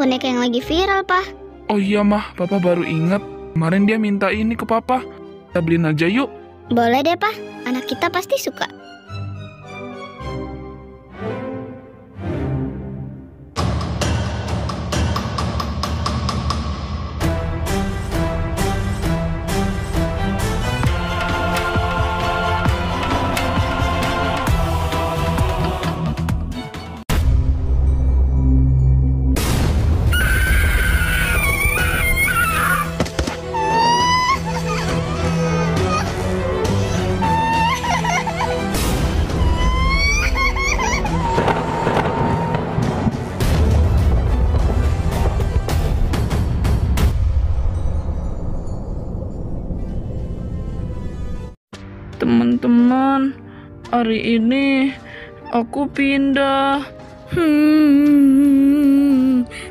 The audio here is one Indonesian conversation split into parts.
boneka yang lagi viral, Pak. Oh iya Mah, Papa baru ingat. Kemarin dia minta ini ke Papa. Kita beliin aja yuk. Boleh deh, Pak. Anak kita pasti suka. Teman-teman, hari ini aku pindah.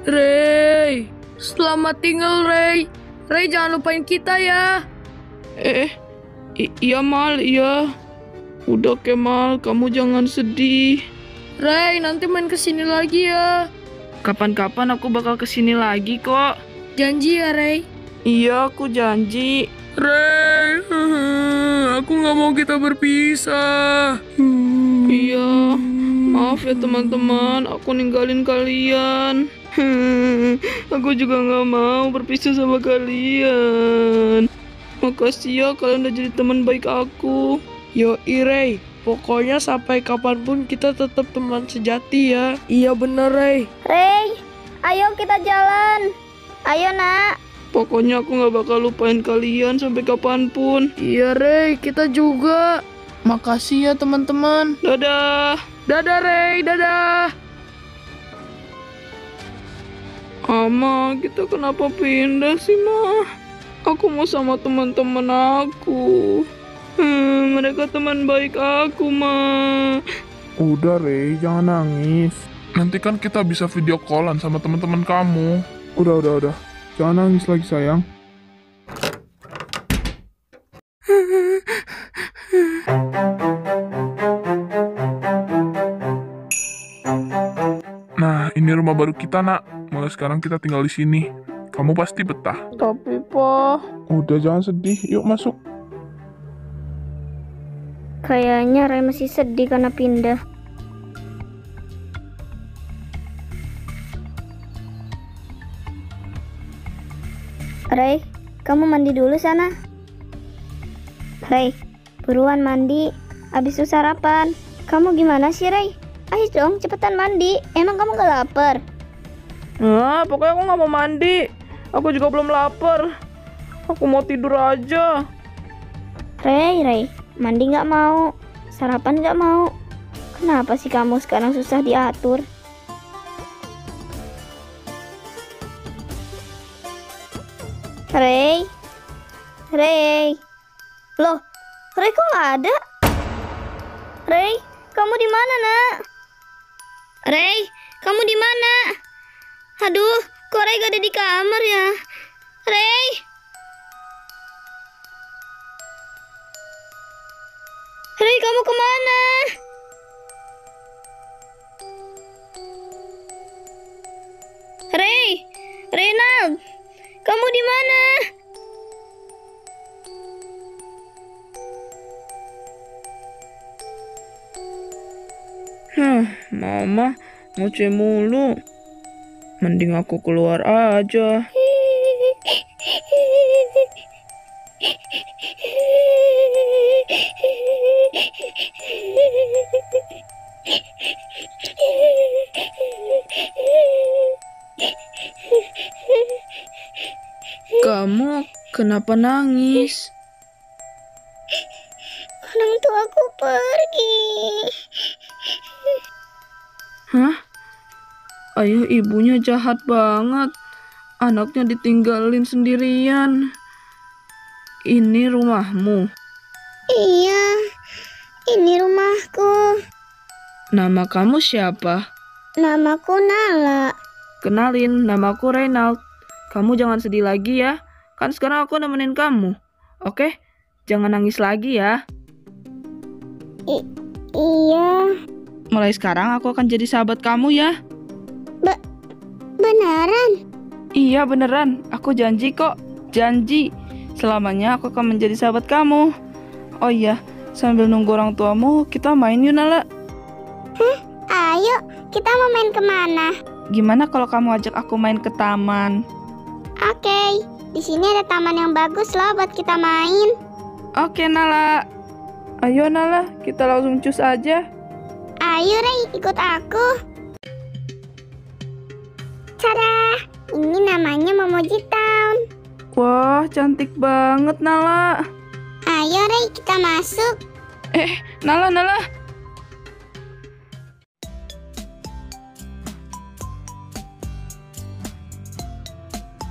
Ray, selamat tinggal Ray. Ray, jangan lupain kita ya. Iya Mal, iya. Udah Kemal, kamu jangan sedih. Ray, nanti main kesini lagi ya. Kapan-kapan aku bakal kesini lagi kok. Janji ya Ray? Iya, aku janji. Ray, aku nggak mau kita berpisah. Iya, maaf ya teman-teman, aku ninggalin kalian. Aku juga nggak mau berpisah sama kalian. Makasih ya kalian udah jadi teman baik aku. Yoi Ray, pokoknya sampai kapanpun kita tetap teman sejati ya. Iya bener Ray. Ray, ayo kita jalan. Ayo nak. Pokoknya aku gak bakal lupain kalian sampai kapanpun. Iya Ray, kita juga. Makasih ya teman-teman. Dadah. Dadah Ray, dadah. Ma, kita kenapa pindah sih Ma? Aku mau sama teman-teman aku. Mereka teman baik aku Ma. Udah Ray, jangan nangis. Nanti kan kita bisa video callan sama teman-teman kamu. Udah. Jangan nangis lagi sayang. Nah, ini rumah baru kita, Nak. Mulai sekarang kita tinggal di sini. Kamu pasti betah. Tapi Pa, Udah, jangan sedih. Yuk masuk. Kayaknya Ray masih sedih karena pindah. Ray, kamu mandi dulu sana. Ray, buruan mandi. Abis itu sarapan. Kamu gimana sih Ray? Ayo dong, cepetan mandi. Emang kamu gak lapar? pokoknya aku gak mau mandi. Aku juga belum lapar. Aku mau tidur aja. Ray, mandi gak mau. Sarapan gak mau. Kenapa sih kamu sekarang susah diatur? Ray. Loh, Ray kok nggak ada? Ray, kamu di mana, Nak? Ray, kamu di mana? Aduh, kok Ray gak ada di kamar ya? Ray. Ray, kamu kemana? Ray, Reynald, kamu di mana? Mama ngoceh mulu. Mending aku keluar aja. Kamu kenapa nangis? Orang tuaku pergi. Hah? Ayah ibunya jahat banget. Anaknya ditinggalin sendirian. Ini rumahmu? Iya, ini rumahku. Nama kamu siapa? Namaku Nala. Kenalin, namaku Reynald. Kamu jangan sedih lagi ya. Kan sekarang aku nemenin kamu. Oke? Jangan nangis lagi ya. Iya. Mulai sekarang aku akan jadi sahabat kamu ya. Beneran? Iya beneran, aku janji kok. Janji, selamanya aku akan menjadi sahabat kamu. Oh iya, sambil nunggu orang tuamu, kita main yuk Nala. Ayo, kita mau main kemana? Gimana kalau kamu ajak aku main ke taman? Oke, di sini ada taman yang bagus loh buat kita main. Oke Nala. Ayo Nala, kita langsung cus aja. Ayo Ray, ikut aku. Tada, ini namanya Momoji Town. Wah, cantik banget Nala. Ayo Ray, kita masuk. Nala.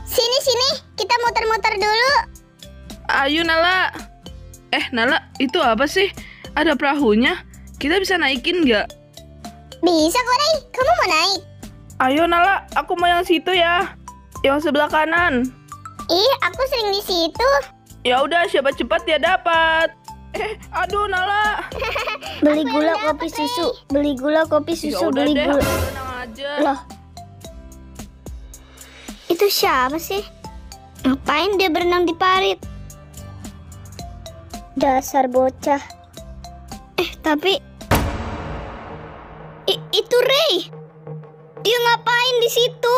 Sini, kita muter-muter dulu. Ayo Nala. Nala, itu apa sih? Ada perahunya. Kita bisa naikin nggak? Bisa kok Ray, kamu mau naik? Ayo Nala, aku mau yang situ ya. Yang sebelah kanan. Ih, aku sering di situ. Ya udah, siapa cepat dia dapat. Aduh Nala. Beli gula kopi susu, beli gula kopi susu, Yaudah beli deh, gula. tenang aja. Loh, itu siapa sih? Ngapain dia berenang di parit? Dasar bocah. Tapi itu Ray. Dia ngapain di situ?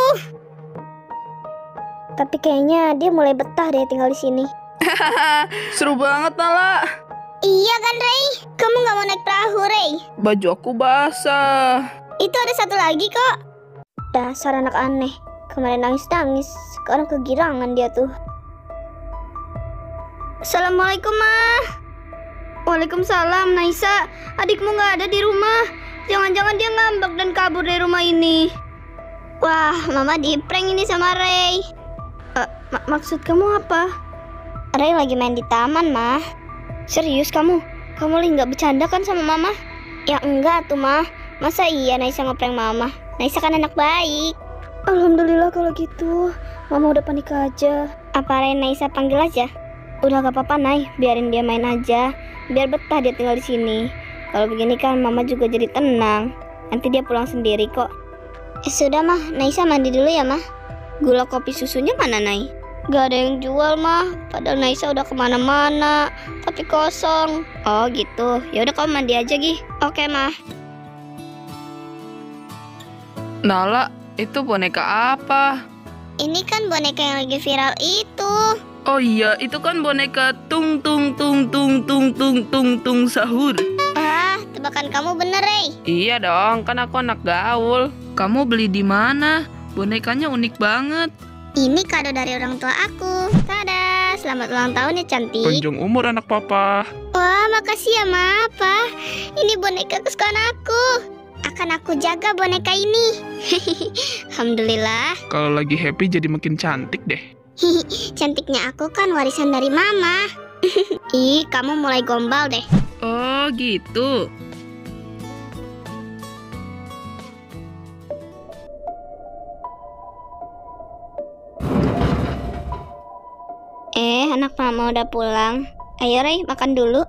Tapi kayaknya dia mulai betah deh tinggal di sini. Seru banget Nala. Iya kan Ray? Kamu nggak mau naik perahu Ray? Baju aku basah. Itu ada satu lagi kok. Dasar anak aneh. Kemarin nangis-nangis, sekarang kegirangan dia tuh. Assalamualaikum, Ma. Waalaikumsalam, Naisa. Adikmu nggak ada di rumah. Jangan-jangan dia ngambek dan kabur dari rumah ini. Wah, Mama di-prank ini sama Ray. Maksud kamu apa? Ray lagi main di taman, Ma. Serius kamu? Kamu lagi nggak bercanda kan sama Mama? Ya enggak tuh, Ma. Masa iya Naisa ngeprank Mama? Naisa kan anak baik. Alhamdulillah kalau gitu. Mama udah panik aja. Apa Ray Naisa panggil aja? Udah gak apa-apa, Nay. Biarin dia main aja. Biar betah dia tinggal di sini. Kalau begini kan Mama juga jadi tenang. Nanti dia pulang sendiri kok. Sudah, Mah. Naisa mandi dulu ya, Mah. Gula kopi susunya mana, Nay? Gak ada yang jual, Mah. Padahal Naisa udah kemana-mana. Tapi kosong. Oh gitu. Ya udah kamu mandi aja, Gi. Oke, Mah. Nala, itu boneka apa? Ini kan boneka yang lagi viral itu. Oh iya, itu kan boneka tung tung tung tung tung tung tung tung sahur. Ah, tebakan kamu bener, Ray. Iya dong, kan aku anak gaul. Kamu beli di mana? Bonekanya unik banget. Ini kado dari orang tua aku. Tada, selamat ulang tahun ya cantik. Panjang umur anak papa. Wah, makasih ya, Ma. Pa, ini boneka kesukaan aku. Akan aku jaga boneka ini. Alhamdulillah. Kalau lagi happy jadi makin cantik deh. Cantiknya aku kan warisan dari Mama. Ih, kamu mulai gombal deh. Oh gitu. Anak Mama udah pulang. Ayo Ray, makan dulu.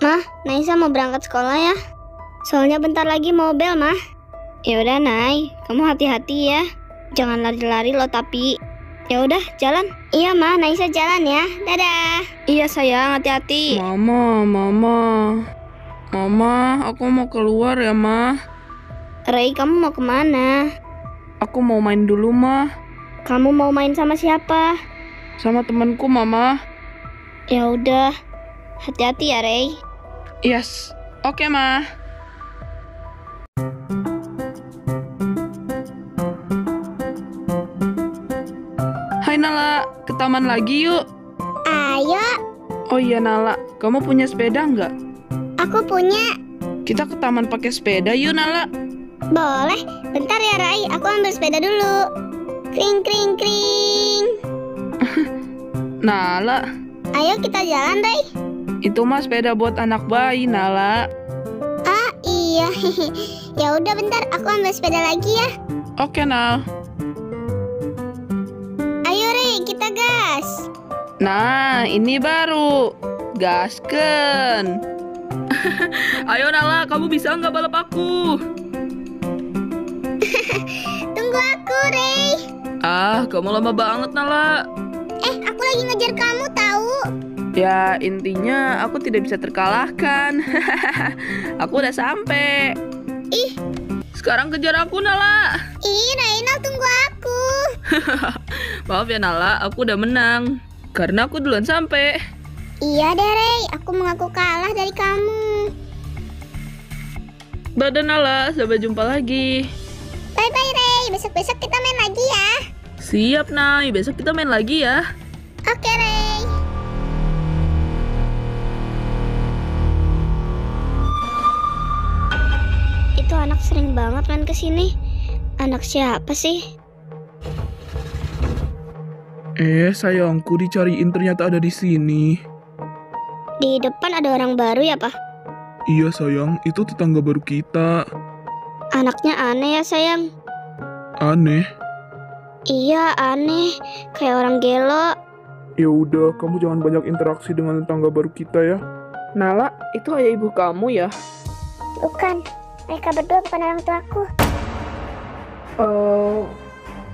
Mah, Naisa mau berangkat sekolah ya. Soalnya bentar lagi mau bel, Mah. Ya udah, Nay. Kamu hati-hati ya. Jangan lari-lari loh tapi. Ya udah, jalan. Iya, Mah. Naisa jalan ya. Dadah. Iya, sayang. Hati-hati. Mama, aku mau keluar ya, Ma. Ray, kamu mau kemana? Aku mau main dulu, Ma. Kamu mau main sama siapa? Sama temanku, Mama. Ya udah. Hati-hati ya, Ray. Yes. Oke, Ma. Hai Nala, ke taman lagi yuk. Ayo, Oh iya Nala, kamu punya sepeda nggak? aku punya. Kita ke taman pakai sepeda yuk Nala. Boleh. Bentar ya, Ray. Aku ambil sepeda dulu. Kring, kring, kring. Nala, Ayo kita jalan, Ray. itu mah sepeda buat anak bayi Nala. Ah, iya. Iya. Ya udah bentar, aku ambil sepeda lagi ya. Oke, Nal. Ayo Rey, kita gas. Nah, ini baru. Gasken. Ayo Nala, kamu bisa nggak balap aku? Tunggu aku, Rey. Ah, kamu lama banget Nala. Aku lagi ngejar kamu tahu. Ya, intinya aku tidak bisa terkalahkan. Aku udah sampai. Ih. Sekarang kejar aku, Nala. Ih, Reynal tunggu aku. Maaf ya, Nala. Aku udah menang. Karena aku duluan sampai. Iya deh, Rey. Aku mengaku kalah dari kamu. Dadah, Nala. Sampai jumpa lagi. Bye-bye, Rey. Besok-besok kita main lagi ya. Siap, Nay. Besok kita main lagi ya. Oke, Rey. Itu anak sering banget main ke sini. Anak siapa sih? Sayangku, dicariin ternyata ada di sini. Di depan ada orang baru ya, Pak? Iya sayang, itu tetangga baru kita. Anaknya aneh ya, sayang. Aneh. Iya, aneh. Kayak orang gelo. Ya udah, kamu jangan banyak interaksi dengan tetangga baru kita ya. Nala, itu ayah ibu kamu ya? Bukan. Mereka berdua bukan orang tuaku.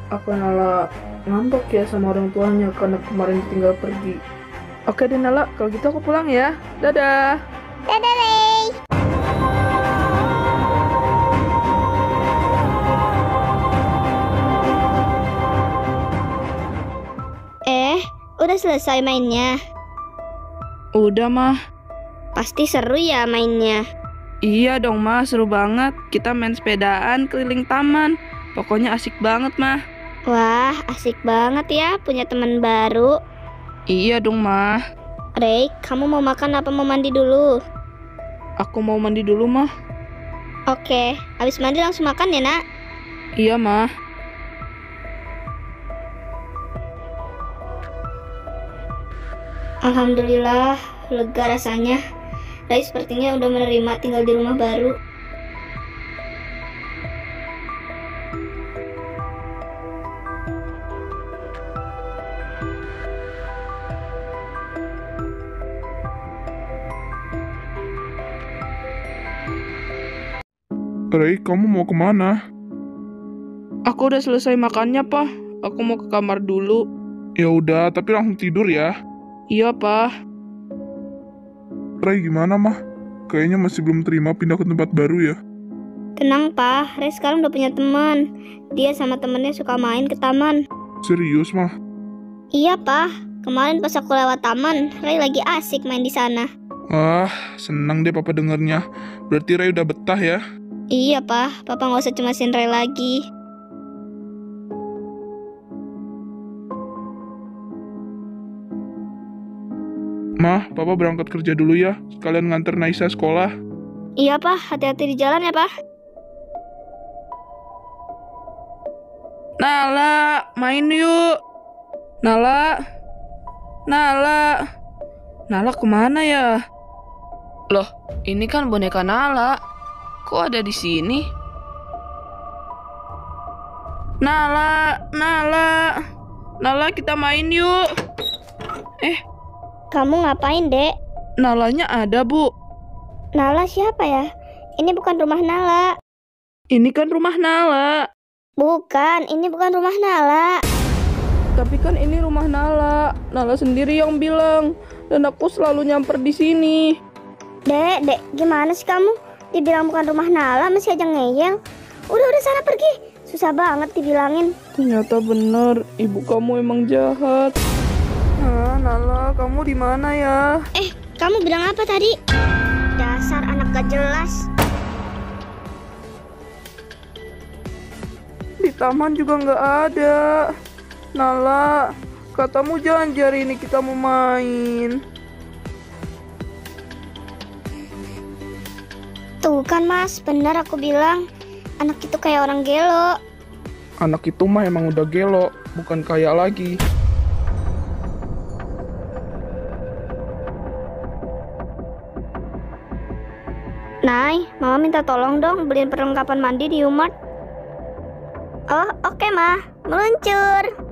Apa Nala ngambek ya sama orang tuanya karena kemarin tinggal pergi? Oke deh Nala, kalau gitu aku pulang ya. Dadah. Dadah, Rey. Udah selesai mainnya? Udah mah. Pasti seru ya mainnya. Iya dong mah, seru banget. Kita main sepedaan keliling taman. Pokoknya asik banget mah. Wah, asik banget ya punya teman baru. Iya dong mah. Rey, kamu mau makan apa mau mandi dulu? Aku mau mandi dulu mah. Oke, habis mandi langsung makan ya, Nak? Iya mah. Alhamdulillah, lega rasanya. Rai sepertinya udah menerima tinggal di rumah baru. Rey, kamu mau kemana? Aku udah selesai makannya, Pak. Aku mau ke kamar dulu. Ya udah, tapi langsung tidur ya. Iya, Pak. Rey, gimana mah? Kayaknya masih belum terima pindah ke tempat baru ya. Tenang, Pak. Ray sekarang udah punya teman. Dia sama temennya suka main ke taman. Serius mah? Iya, Pak. Kemarin pas aku lewat taman, Ray lagi asik main di sana. Wah, senang deh papa dengernya. Berarti Rey udah betah ya? Iya, Pak. Papa nggak usah cemasin Ray lagi. Mah, papa berangkat kerja dulu ya. Sekalian nganter Naisa sekolah. Iya, Pak. Hati-hati di jalan ya, Pak. Nala, main yuk. Nala. Nala. Nala kemana ya? Loh, ini kan boneka Nala. Kok ada di sini? Nala, Nala. Nala, kita main yuk. Kamu ngapain, Dek? Nalanya ada, Bu. Nala siapa ya? Ini bukan rumah Nala. Ini kan rumah Nala. Bukan, ini bukan rumah Nala. Tapi kan ini rumah Nala. Nala sendiri yang bilang. Dan aku selalu nyamper di sini. Dek, gimana sih kamu? Dibilang bukan rumah Nala, masih aja ngeyel. Udah sana pergi. Susah banget dibilangin. Ternyata benar, ibu kamu emang jahat. Nala, kamu di mana ya? Kamu bilang apa tadi? Dasar anak gak jelas. Di taman juga nggak ada. Nala, katamu janji hari ini kita mau main. Tuh kan, Mas, benar aku bilang. Anak itu kayak orang gelo. Anak itu mah emang udah gelo, bukan kaya lagi. Nay, Mama minta tolong dong beliin perlengkapan mandi di Umart. Oh, oke, Ma. Meluncur.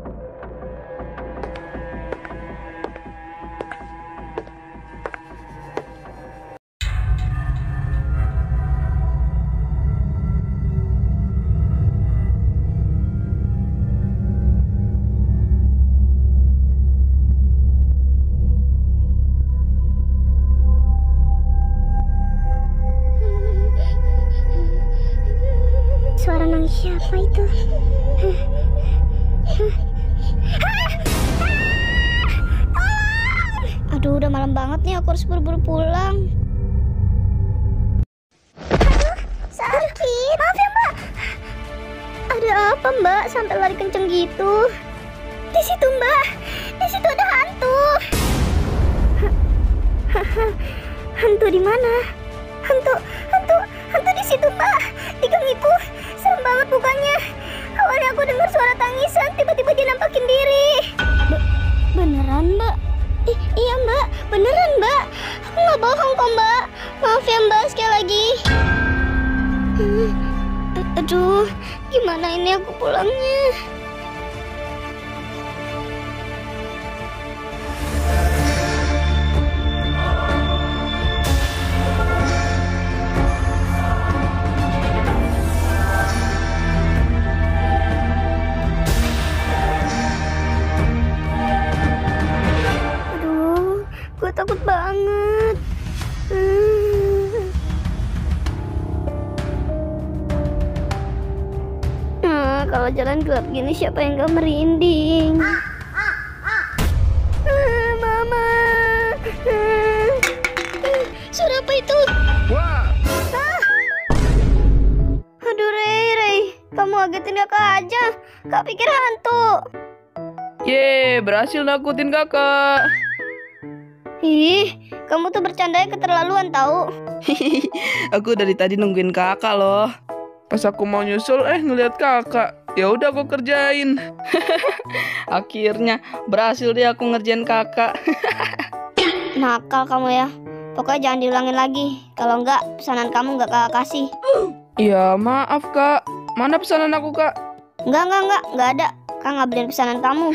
Suara nangis siapa itu? Aduh, udah malam banget nih, aku harus buru-buru pulang. Aduh, sakit. Maaf ya, Mbak. Ada apa, Mbak? Sampai lari kenceng gitu. Di situ, Mbak. Di situ ada hantu. Hantu di mana? Hantu di situ, Mbak. Di gang itu. Serem banget bukannya. Awalnya aku dengar suara tangisan, tiba-tiba dia nampakin diri. Beneran, Mbak? Iya, Mbak. Beneran, Mbak. Aku nggak bohong kok, Mbak. Maaf ya, Mbak, sekali lagi. Aduh, gimana ini aku pulangnya? Gue takut banget. Nah, kalau jalan gelap gini siapa yang gak merinding? Mama. Suara apa itu? Wah! Aduh, Rey, kamu agetin kakak aja. Kak pikir hantu. Yeay, berhasil nakutin kakak. Ih, kamu tuh bercandanya keterlaluan tahu. Aku dari tadi nungguin kakak loh. Pas aku mau nyusul, ngeliat kakak. Ya udah aku kerjain. Akhirnya berhasil deh aku ngerjain kakak. Nakal kamu ya. Pokoknya jangan diulangin lagi. Kalau enggak, pesanan kamu enggak kakak kasih. Ya maaf kak. Mana pesanan aku kak? Enggak ada. Kak nggak beliin pesanan kamu.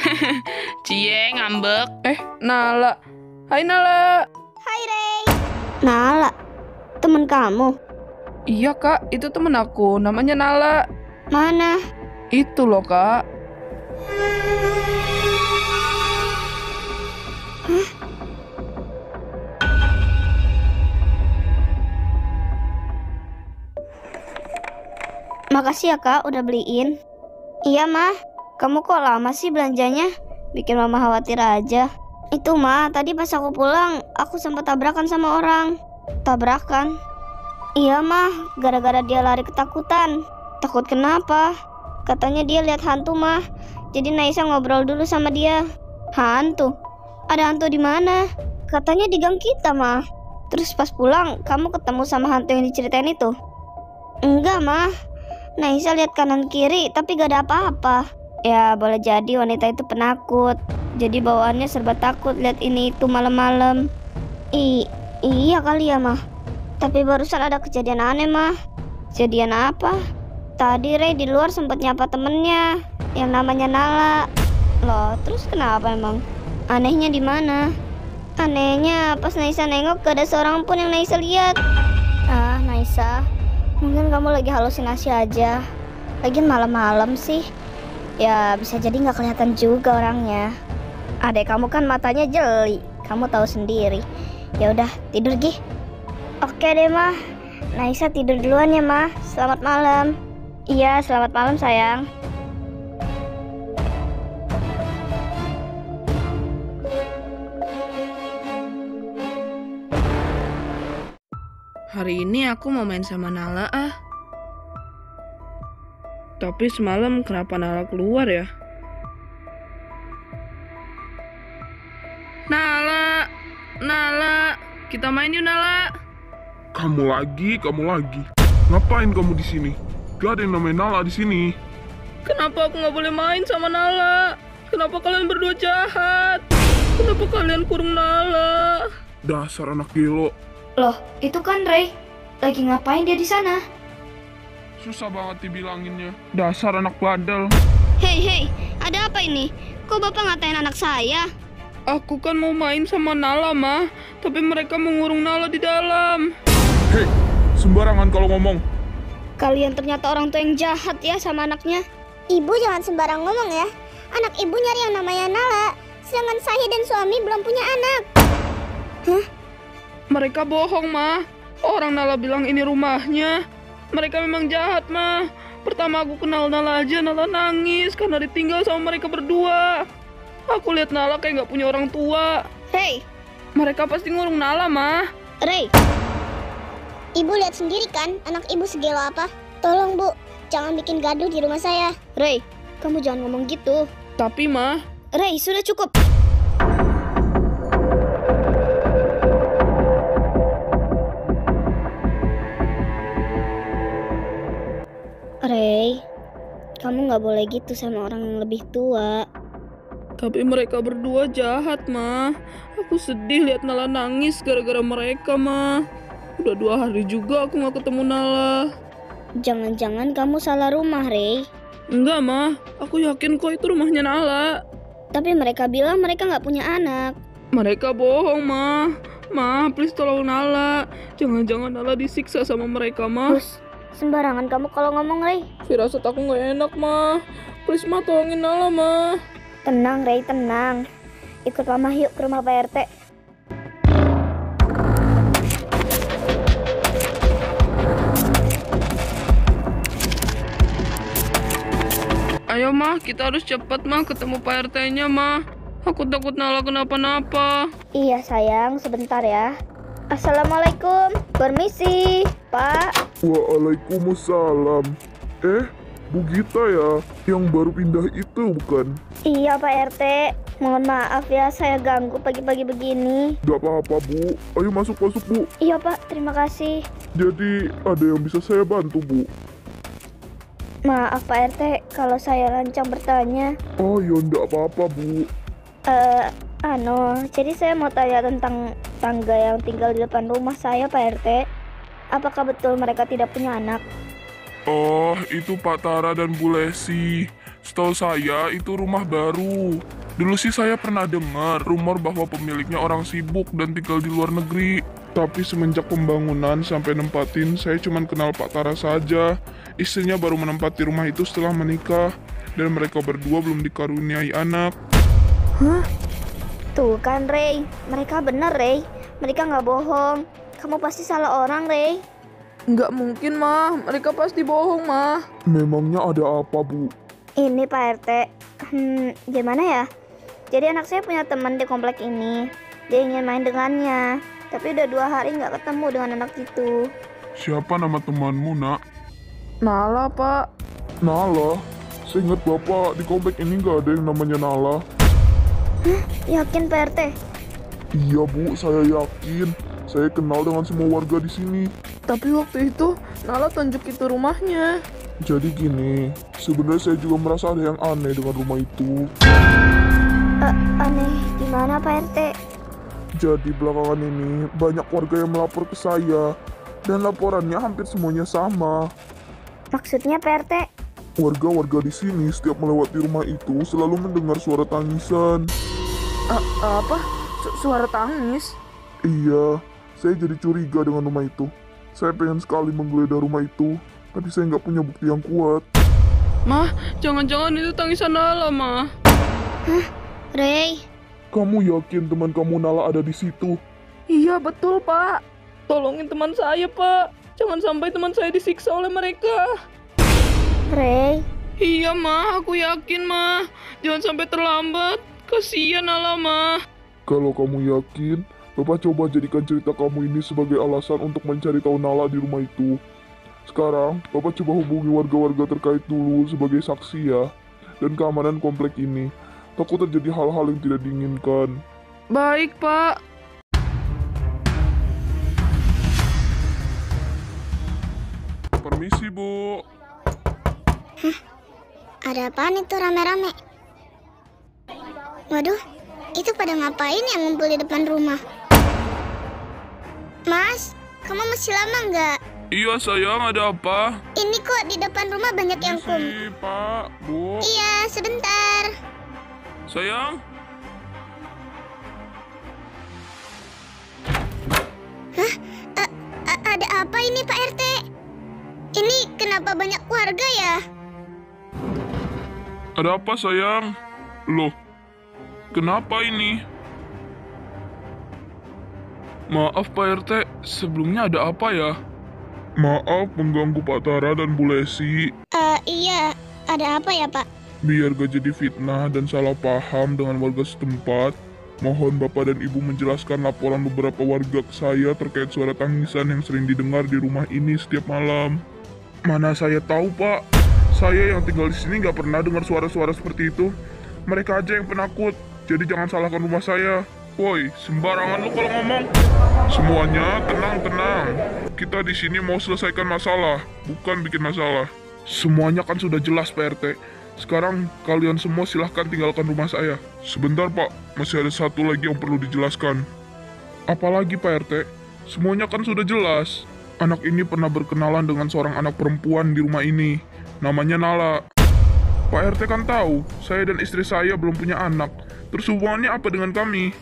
Cie ngambek. Nala. Hai Nala. Hai Rey. Nala, temen kamu? Iya kak, itu temen aku. Namanya Nala. Mana? Itu loh kak. Hah? Makasih ya kak udah beliin. Iya mah, kamu kok lama sih belanjanya? Bikin mama khawatir aja. Itu mah, tadi pas aku pulang, aku sempat tabrakan sama orang. Tabrakan? Iya mah, gara-gara dia lari ketakutan. Takut kenapa? Katanya dia lihat hantu mah. Jadi Naisa ngobrol dulu sama dia. Hantu? Ada hantu di mana? Katanya di gang kita mah. Terus pas pulang, kamu ketemu sama hantu yang diceritain itu? Enggak mah. Naisa lihat kanan kiri tapi gak ada apa-apa. Ya boleh jadi wanita itu penakut. Jadi bawaannya serba takut lihat ini itu malam-malam. Iya kali ya mah. Tapi barusan ada kejadian aneh mah. Kejadian apa? Tadi Rey di luar sempat nyapa temennya yang namanya Nala. Loh, terus kenapa emang? Anehnya di mana? Anehnya pas Naisa nengok gak ada seorang pun yang Naisa lihat. Ah, Naisa, mungkin kamu lagi halusinasi aja. Lagian malam-malam sih. Ya bisa jadi nggak kelihatan juga orangnya. Adek kamu kan matanya jeli, kamu tahu sendiri. Ya udah tidur Gi. Oke deh mah. Naisa tidur duluan ya mah. Selamat malam. Iya selamat malam sayang. Hari ini aku mau main sama Nala ah. Tapi semalam kenapa Nala keluar ya? Nala, kita main yuk Nala. Kamu lagi. Ngapain kamu di sini? Gak ada yang namanya Nala di sini. Kenapa aku nggak boleh main sama Nala? Kenapa kalian berdua jahat? Kenapa kalian kurung Nala? Dasar anak gelo. Loh itu kan Rey. Lagi ngapain dia di sana? Susah banget dibilanginnya. Dasar anak bandel. Hei, ada apa ini? Kok Bapak ngatain anak saya? Aku kan mau main sama Nala, Ma. Tapi mereka mengurung Nala di dalam. Hei, sembarangan kalau ngomong. Kalian ternyata orang tua yang jahat ya sama anaknya. Ibu jangan sembarang ngomong ya. Anak ibu nyari yang namanya Nala, sedangkan saya dan suami belum punya anak. Mereka bohong, Ma. Orang Nala bilang ini rumahnya. Mereka memang jahat, Ma. Pertama aku kenal Nala aja, Nala nangis karena ditinggal sama mereka berdua. Aku lihat Nala kayak gak punya orang tua. Hei, Mereka pasti ngurung Nala, Ma. Ray, Ibu lihat sendiri kan anak ibu segelo apa. Tolong Bu, jangan bikin gaduh di rumah saya. Ray, kamu jangan ngomong gitu. Tapi, Ma, Ray, sudah cukup. Ray, kamu nggak boleh gitu sama orang yang lebih tua. tapi mereka berdua jahat, Ma. Aku sedih lihat Nala nangis gara-gara mereka, Ma. Udah 2 hari juga aku gak ketemu Nala. Jangan-jangan kamu salah rumah, Ray. Enggak, Ma. Aku yakin kok itu rumahnya Nala. Tapi mereka bilang mereka nggak punya anak. Mereka bohong, Ma. Ma, please tolong Nala. Jangan-jangan Nala disiksa sama mereka, Ma. Terus, sembarangan kamu kalau ngomong, Ray. Firasat aku gak enak, Ma. Please, Ma, tolongin Nala, Ma. Tenang, Ray, tenang. Ikut Mama yuk ke rumah Pak RT. Ayo, Ma, kita harus cepat, Ma, ketemu Pak RT-nya, Ma. Aku takut Nala kenapa-napa. Iya, sayang, sebentar ya. Assalamualaikum. Permisi, Pak. Waalaikumsalam. Bu Gita ya, yang baru pindah itu bukan? Iya, Pak RT. Mohon maaf ya, saya ganggu pagi-pagi begini. Gak apa-apa Bu, ayo masuk Bu. Iya, Pak. Terima kasih. Jadi ada yang bisa saya bantu Bu? Maaf, Pak RT, kalau saya lancang bertanya. Oh ya ndak apa-apa Bu. Jadi saya mau tanya tentang tangga yang tinggal di depan rumah saya, Pak RT. Apakah betul mereka tidak punya anak? Oh, itu Pak Tara dan Bu Lesi. Setahu saya itu rumah baru. Dulu sih saya pernah dengar rumor bahwa pemiliknya orang sibuk dan tinggal di luar negeri. Tapi semenjak pembangunan sampai nempatin, saya cuma kenal Pak Tara saja. Istrinya baru menempati rumah itu setelah menikah. Dan mereka berdua belum dikaruniai anak. Hah? Tuh kan, Ray. Mereka bener, Ray. Mereka nggak bohong. Kamu pasti salah orang, Ray. Nggak mungkin, Ma. Mereka pasti bohong, Ma. Memangnya ada apa Bu? Ini Pak RT. Gimana ya? Jadi anak saya punya teman di komplek ini. Dia ingin main dengannya. Tapi udah 2 hari nggak ketemu dengan anak itu. Siapa nama temanmu nak? Nala, Pak. Nala? Seingat Bapak di komplek ini nggak ada yang namanya Nala. Yakin Pak RT? Iya Bu, saya yakin. Saya kenal dengan semua warga di sini. Tapi waktu itu Nala tunjuk itu rumahnya. Jadi gini, sebenarnya saya juga merasa ada yang aneh dengan rumah itu. Aneh gimana Pak RT? Jadi belakangan ini banyak warga yang melapor ke saya. Dan laporannya hampir semuanya sama. Maksudnya Pak RT? Warga-warga di sini setiap melewati rumah itu selalu mendengar suara tangisan. Apa? Suara tangis? Iya, saya jadi curiga dengan rumah itu. Saya pengen sekali menggeledah rumah itu, tapi saya nggak punya bukti yang kuat. Ma, jangan-jangan itu tangisan Nala, Ma. Ray, Kamu yakin teman kamu Nala ada di situ? Iya, betul, Pak. Tolongin teman saya, Pak. Jangan sampai teman saya disiksa oleh mereka. Ray, Iya, Ma. Aku yakin, Ma. Jangan sampai terlambat. Kasian Nala, Ma. Kalau kamu yakin, Bapak coba jadikan cerita kamu ini sebagai alasan untuk mencari tahu Nala di rumah itu. Sekarang, Bapak coba hubungi warga-warga terkait dulu sebagai saksi ya. Dan keamanan komplek ini. Takut terjadi hal-hal yang tidak diinginkan. Baik, Pak. Permisi, Bu. Ada apaan itu rame-rame? Waduh, itu pada ngapain yang ngumpul di depan rumah? Mas, kamu masih lama nggak? Iya sayang, ada apa? Ini kok di depan rumah banyak yang kum. Permisi, Pak, Bu. Iya, sebentar. Sayang? Ada apa ini Pak RT? Ini kenapa banyak warga ya? Ada apa sayang? Loh, kenapa ini? Maaf Pak RT, sebelumnya ada apa ya? Maaf mengganggu Pak Tara dan Bu Lesi. Iya, ada apa ya Pak? Biar gak jadi fitnah dan salah paham dengan warga setempat, mohon Bapak dan Ibu menjelaskan laporan beberapa warga ke saya terkait suara tangisan yang sering didengar di rumah ini setiap malam. Mana saya tahu Pak, saya yang tinggal di sini gak pernah dengar suara-suara seperti itu. Mereka aja yang penakut, jadi jangan salahkan rumah saya. Woi, sembarangan lu kalau ngomong. Semuanya tenang-tenang. Kita di sini mau selesaikan masalah, bukan bikin masalah. Semuanya kan sudah jelas Pak RT. Sekarang kalian semua silahkan tinggalkan rumah saya. Sebentar Pak, masih ada satu lagi yang perlu dijelaskan. Apalagi Pak RT? Semuanya kan sudah jelas. Anak ini pernah berkenalan dengan seorang anak perempuan di rumah ini. Namanya Nala. Pak RT kan tahu, saya dan istri saya belum punya anak. Terus hubungannya apa dengan kami?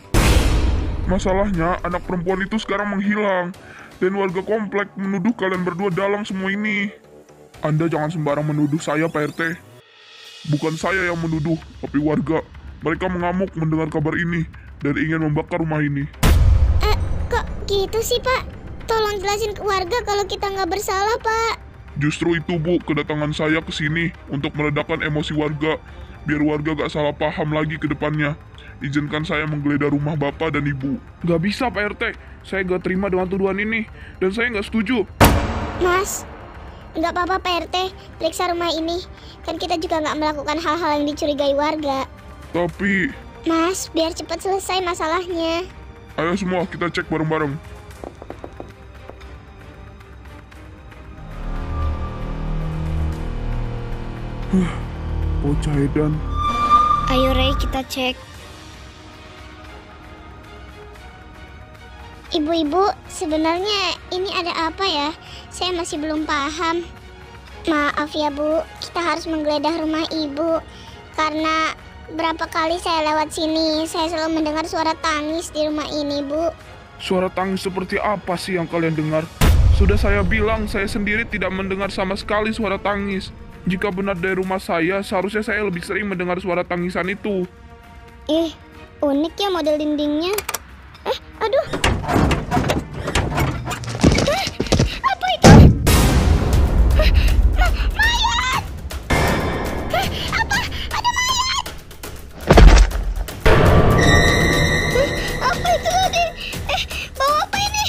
Masalahnya, anak perempuan itu sekarang menghilang. Dan warga komplek menuduh kalian berdua dalang semua ini. Anda jangan sembarang menuduh saya Pak RT. Bukan saya yang menuduh, tapi warga. Mereka mengamuk mendengar kabar ini dan ingin membakar rumah ini. Kok gitu sih Pak? Tolong jelasin ke warga kalau kita nggak bersalah Pak. Justru itu Bu, kedatangan saya ke sini untuk meredakan emosi warga. Biar warga gak salah paham lagi ke depannya. Izinkan saya menggeledah rumah Bapak dan Ibu. Gak bisa Pak RT, saya gak terima dengan tuduhan ini. Dan saya gak setuju. Mas, nggak apa-apa Pak RT, periksa rumah ini. Kan kita juga nggak melakukan hal-hal yang dicurigai warga. Tapi, Mas, biar cepat selesai masalahnya. ayo semua kita cek bareng-bareng. Bocah edan. Ayo Ray, kita cek. Ibu-ibu, sebenarnya ini ada apa ya? Saya masih belum paham. Maaf ya Bu, kita harus menggeledah rumah Ibu. Karena berapa kali saya lewat sini, saya selalu mendengar suara tangis di rumah ini Bu. Suara tangis seperti apa sih yang kalian dengar? Sudah saya bilang, saya sendiri tidak mendengar sama sekali suara tangis. Jika benar dari rumah saya, seharusnya saya lebih sering mendengar suara tangisan itu. Unik ya model dindingnya. Aduh. Apa itu? Mayat! Apa? Ada mayat! Apa itu tadi? Bawa apa ini?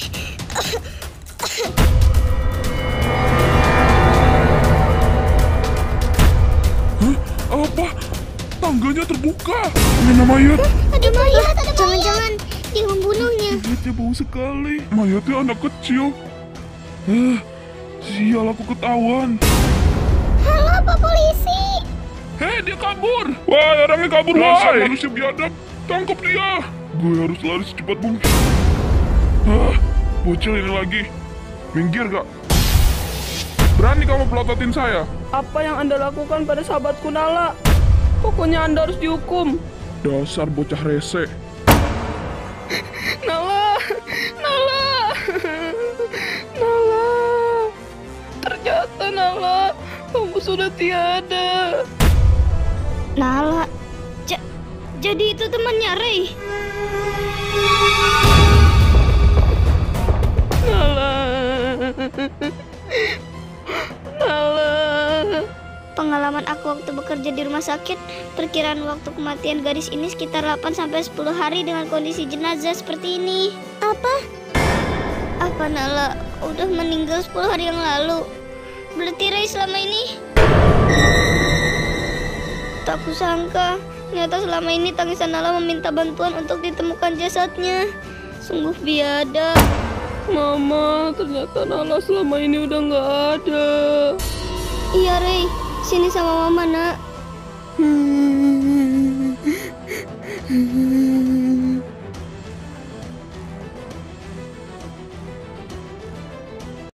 Apa? Tangganya terbuka. Mana mayat? Ada mayat, Jangan-jangan dia membunuhnya. Mayatnya bau sekali. Mayatnya anak kecil. Sial, aku ketahuan. Halo Pak Polisi. Hei, dia kabur. Wah, orangnya kabur. Wah, manusia biadab. Tangkap dia. Gue harus lari secepat mungkin. Bocil ini lagi. Minggir gak? Berani kamu pelototin saya? Apa yang Anda lakukan pada sahabatku Nala? Pokoknya Anda harus dihukum. Dasar bocah rese. Nala! Nala! Nala! Ternyata Nala, kamu sudah tiada. Nala, jadi itu temannya Ray. Nala! Nala! Pengalaman aku waktu bekerja di rumah sakit, perkiraan waktu kematian gadis ini sekitar 8-10 hari dengan kondisi jenazah seperti ini. Apa Nala udah meninggal 10 hari yang lalu? Berarti Ray selama ini? Tak kusangka, ternyata selama ini tangisan Nala meminta bantuan untuk ditemukan jasadnya. Sungguh biadab. Mama, ternyata Nala selama ini udah nggak ada. Iya Ray, sini sama mama nak.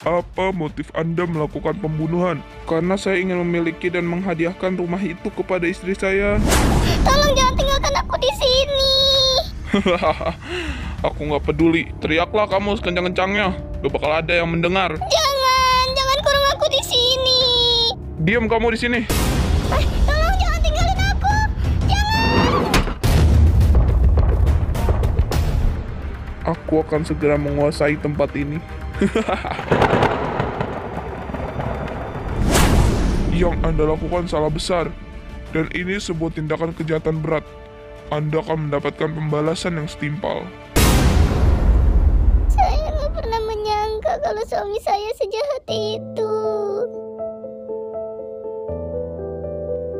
Apa motif Anda melakukan pembunuhan? Karena saya ingin memiliki dan menghadiahkan rumah itu kepada istri saya. Tolong jangan tinggalkan aku di sini. Aku nggak peduli. Teriaklah kamu sekencang-kencangnya. Gak bakal ada yang mendengar. Jangan kurung aku di sini. Diam kamu di sini. Tolong jangan tinggalin aku. Jangan. Aku akan segera menguasai tempat ini. Yang Anda lakukan salah besar, dan ini sebuah tindakan kejahatan berat. Anda akan mendapatkan pembalasan yang setimpal. Saya nggak pernah menyangka kalau suami saya sejahat itu.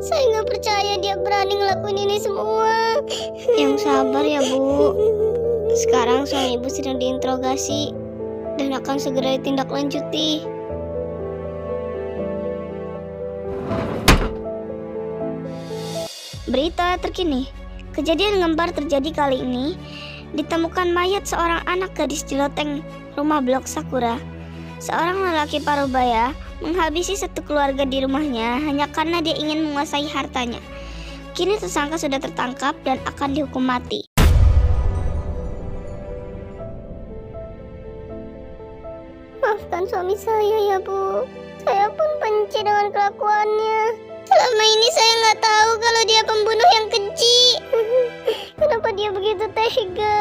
Saya nggak percaya dia berani ngelakuin ini semua. Yang sabar ya, Bu. Sekarang suami Ibu sedang diinterogasi dan akan segera ditindaklanjuti. Berita terkini, kejadian ngempar terjadi kali ini. Ditemukan mayat seorang anak gadis di loteng rumah blok Sakura. Seorang lelaki parubaya menghabisi satu keluarga di rumahnya hanya karena dia ingin menguasai hartanya. Kini tersangka sudah tertangkap dan akan dihukum mati. Maafkan suami saya ya, Bu. Saya pun benci dengan kelakuannya. Selama ini saya nggak tahu kalau dia pembunuh yang keji. Kenapa dia begitu tega?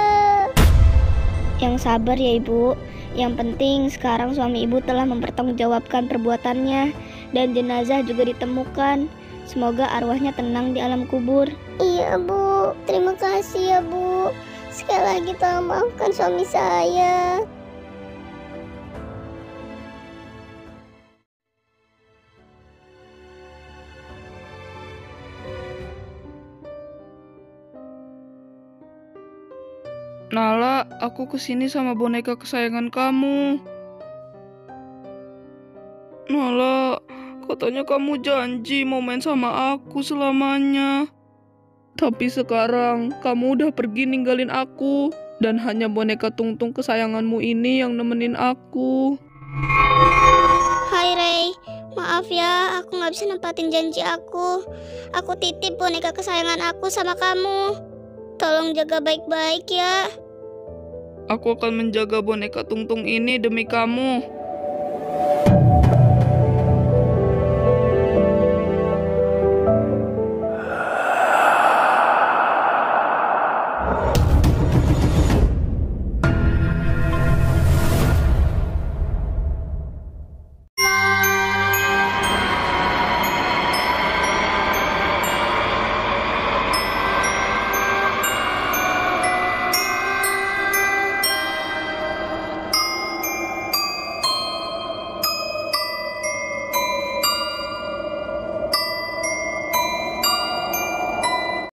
Yang sabar ya Ibu. Yang penting sekarang suami Ibu telah mempertanggungjawabkan perbuatannya dan jenazah juga ditemukan. Semoga arwahnya tenang di alam kubur. Iya, Bu. Terima kasih ya, Bu. Sekali lagi tolong maafkan suami saya. Nala, aku kesini sama boneka kesayangan kamu. Nala, katanya kamu janji mau main sama aku selamanya. Tapi sekarang kamu udah pergi ninggalin aku. Dan hanya boneka Tungtung kesayanganmu ini yang nemenin aku. Hai Ray, maaf ya, aku nggak bisa nempatin janji aku. Aku titip boneka kesayangan aku sama kamu. Tolong jaga baik-baik ya. Aku akan menjaga boneka Tungtung ini demi kamu.